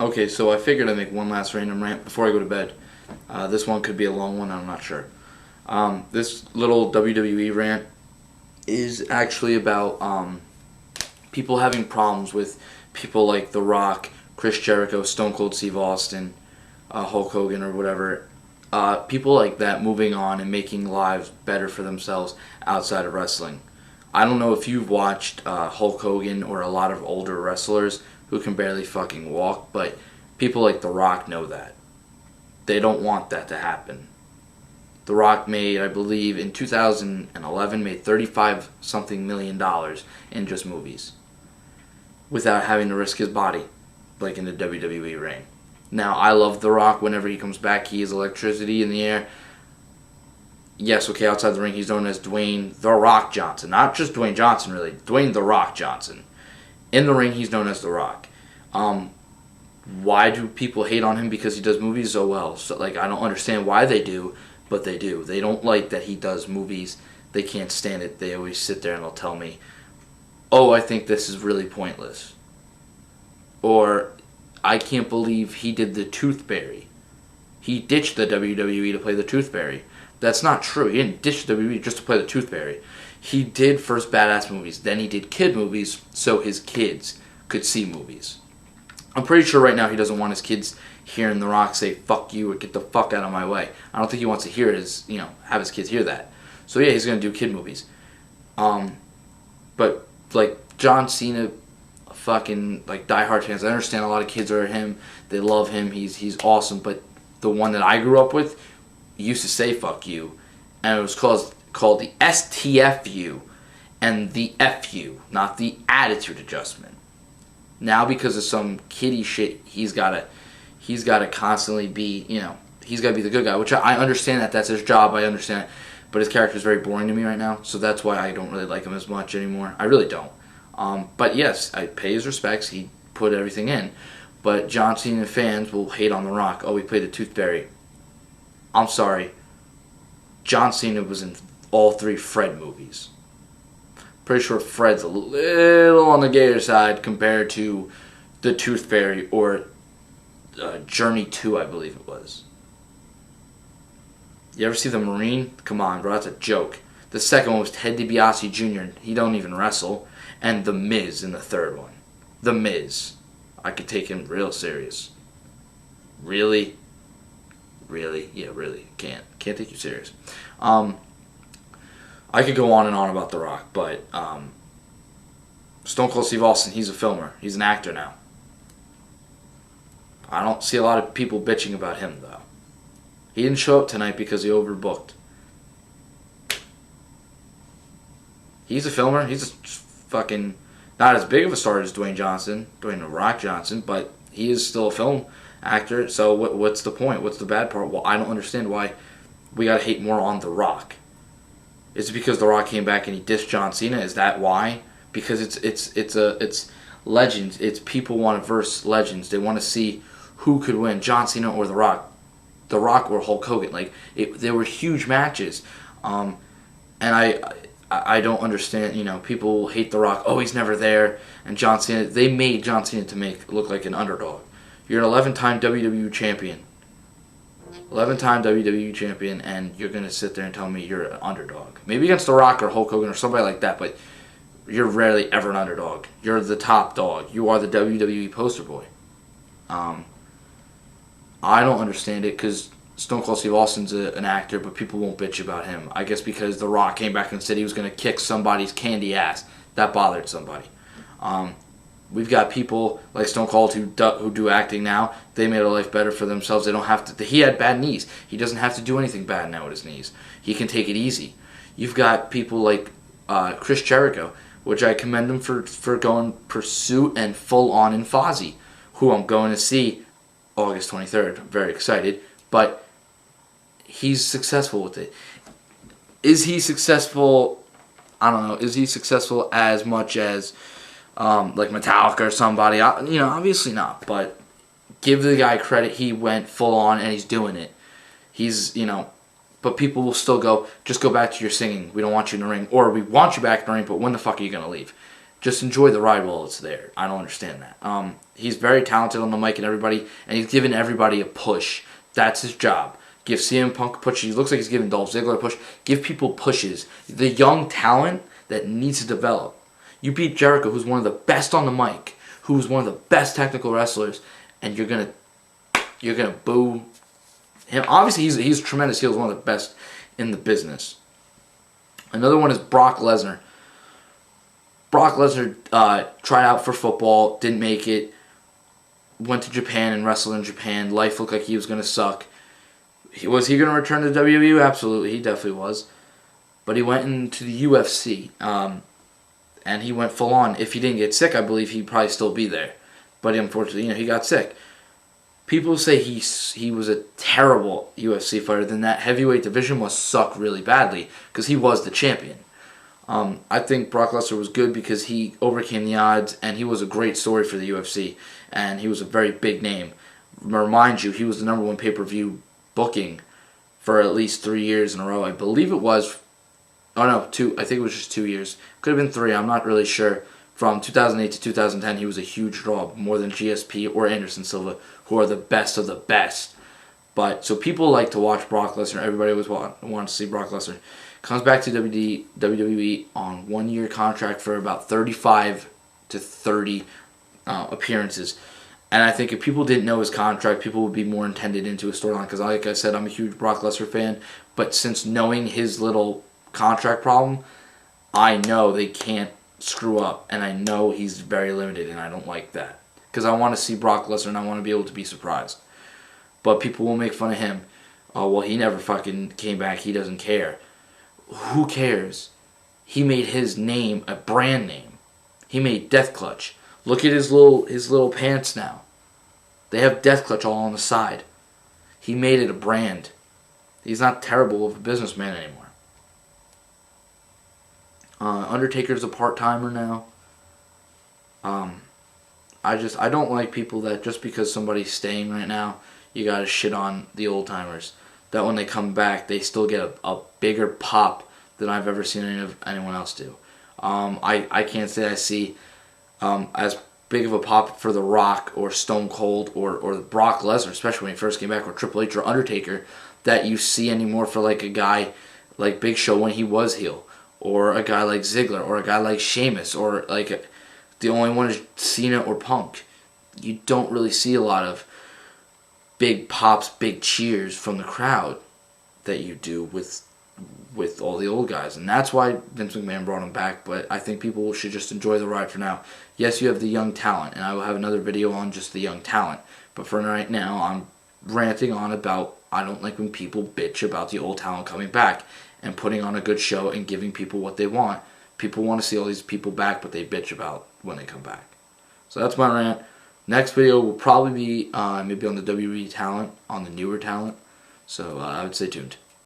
Okay, so I figured I'd make one last random rant before I go to bed. This one could be a long one, I'm not sure. This little WWE rant is actually about people having problems with people like The Rock, Chris Jericho, Stone Cold Steve Austin, Hulk Hogan, or whatever. People like that moving on and making lives better for themselves outside of wrestling. I don't know if you've watched Hulk Hogan or a lot of older wrestlers who can barely fucking walk, but people like The Rock know that. They don't want that to happen. The Rock made, I believe, in 2011, made $35 something million in just movies without having to risk his body, like in the WWE ring. Now, I love The Rock. Whenever he comes back, he is electricity in the air. Yes, okay, outside the ring, he's known as Dwayne The Rock Johnson. Not just Dwayne Johnson, really. Dwayne The Rock Johnson. In the ring, he's known as The Rock. Why do people hate on him? Because he does movies so well. So, I don't understand why they do, but they do. They don't like that he does movies. They can't stand it. They always sit there and they'll tell me, oh, I think this is really pointless. Or, I can't believe he did the Tooth Fairy. He ditched the WWE to play the Tooth Fairy. That's not true. He didn't ditch the WWE just to play the Tooth Fairy. He did first badass movies. Then he did kid movies so his kids could see movies. I'm pretty sure right now he doesn't want his kids hearing The Rock say, fuck you, or get the fuck out of my way. I don't think he wants to hear his, have his kids hear that. So yeah, he's going to do kid movies. But, John Cena, fucking, diehard fans, I understand a lot of kids are him. They love him. He's awesome. But the one that I grew up with used to say fuck you. And it was called the STFU and the FU, not the attitude adjustment. Now, because of some kiddie shit, he's gotta constantly be, he's gotta be the good guy. Which I understand that's his job. I understand, but his character is very boring to me right now. So that's why I don't really like him as much anymore. I really don't. But yes, I pay his respects. He put everything in. But John Cena fans will hate on The Rock. Oh, he played the Tooth Fairy. I'm sorry. John Cena was in all 3 Fred movies. Pretty sure Fred's a little on the gayer side compared to the Tooth Fairy or Journey 2, I believe it was. You ever see The Marine? Come on, bro, that's a joke. The second one was Ted DiBiase Jr. He don't even wrestle. And The Miz in the third one. The Miz. I could take him real serious. Really? Really? Yeah, really. Can't take you serious. I could go on and on about The Rock, but Stone Cold Steve Austin, he's a filmer. He's an actor now. I don't see a lot of people bitching about him, though. He didn't show up tonight because he overbooked. He's a filmer. He's a fucking not as big of a star as Dwayne The Rock Johnson, but he is still a film actor. So what's the point? What's the bad part? Well, I don't understand why we gotta hate more on The Rock. Is it because The Rock came back and he dissed John Cena? Is that why? Because it's legends. It's people want to verse legends. They want to see who could win, John Cena or The Rock. The Rock or Hulk Hogan. They were huge matches. And I don't understand, people hate The Rock. Oh, he's never there. And John Cena, they made John Cena to look like an underdog. You're an 11-time WWE champion. 11-time WWE champion, and you're going to sit there and tell me you're an underdog. Maybe against The Rock or Hulk Hogan or somebody like that, but you're rarely ever an underdog. You're the top dog. You are the WWE poster boy. I don't understand it because Stone Cold Steve Austin's an actor, but people won't bitch about him. I guess because The Rock came back and said he was going to kick somebody's candy ass. That bothered somebody. We've got people like Stone Cold who do acting now. They made a life better for themselves. They don't have to. He had bad knees. He doesn't have to do anything bad now with his knees. He can take it easy. You've got people like Chris Jericho, which I commend him for going pursuit and full on in Fozzy, who I'm going to see August 23rd. I'm very excited, but he's successful with it. Is he successful? I don't know. Is he successful as much as like Metallica or somebody? Obviously not. But give the guy credit. He went full on and he's doing it. He's, but people will still go, just go back to your singing. We don't want you in the ring. Or we want you back in the ring, but when the fuck are you going to leave? just enjoy the ride while it's there. I don't understand that. He's very talented on the mic and he's giving everybody a push. That's his job. Give CM Punk a push. He looks like he's giving Dolph Ziggler a push. Give people pushes. The young talent that needs to develop. You beat Jericho, who's one of the best on the mic, who's one of the best technical wrestlers, and you're gonna boo him. Obviously, he's a tremendous heel. He's one of the best in the business. Another one is Brock Lesnar. Brock Lesnar tried out for football, didn't make it, went to Japan and wrestled in Japan. Life looked like he was going to suck. Was he going to return to WWE? Absolutely, he definitely was. But he went into the UFC, and he went full on. If he didn't get sick, I believe he'd probably still be there. But unfortunately, he got sick. People say he was a terrible UFC fighter. Then that heavyweight division must suck really badly because he was the champion. I think Brock Lesnar was good because he overcame the odds and he was a great story for the UFC and he was a very big name. Remind you, he was the #1 pay-per-view booking for at least 3 years in a row. I believe it was, oh no, 2. I think it was just 2 years. Could have been 3. I'm not really sure. From 2008 to 2010, he was a huge draw, more than GSP or Anderson Silva, who are the best of the best. But so people like to watch Brock Lesnar. Everybody was want to see Brock Lesnar. Comes back to WWE on 1-year contract for about 35 to 30 appearances. And I think if people didn't know his contract, people would be more intended into a storyline. Because like I said, I'm a huge Brock Lesnar fan. But since knowing his little contract problem, I know they can't screw up. And I know he's very limited, and I don't like that. Because I want to see Brock Lesnar, and I want to be able to be surprised. But people will make fun of him. Oh, well, he never fucking came back. He doesn't care. Who cares? He made his name a brand name. He made Death Clutch. Look at his little pants now. They have Death Clutch all on the side. He made it a brand. He's not terrible of a businessman anymore. Undertaker's a part-timer now. I don't like people that just because somebody's staying right now, you gotta shit on the old-timers. That when they come back, they still get a bigger pop than I've ever seen anyone else do. I can't say I see as big of a pop for The Rock or Stone Cold or Brock Lesnar, especially when he first came back, or Triple H or Undertaker, that you see anymore for like a guy like Big Show when he was heel, or a guy like Ziggler, or a guy like Sheamus, or like the only one is Cena or Punk. You don't really see a lot of big pops, big cheers from the crowd that you do with all the old guys. And that's why Vince McMahon brought him back, but I think people should just enjoy the ride for now. Yes, you have the young talent, and I will have another video on just the young talent. But for right now, I'm ranting on about I don't like when people bitch about the old talent coming back and putting on a good show and giving people what they want. People want to see all these people back, but they bitch about when they come back. So that's my rant. Next video will probably be maybe on the WWE talent, on the newer talent. So I would stay tuned.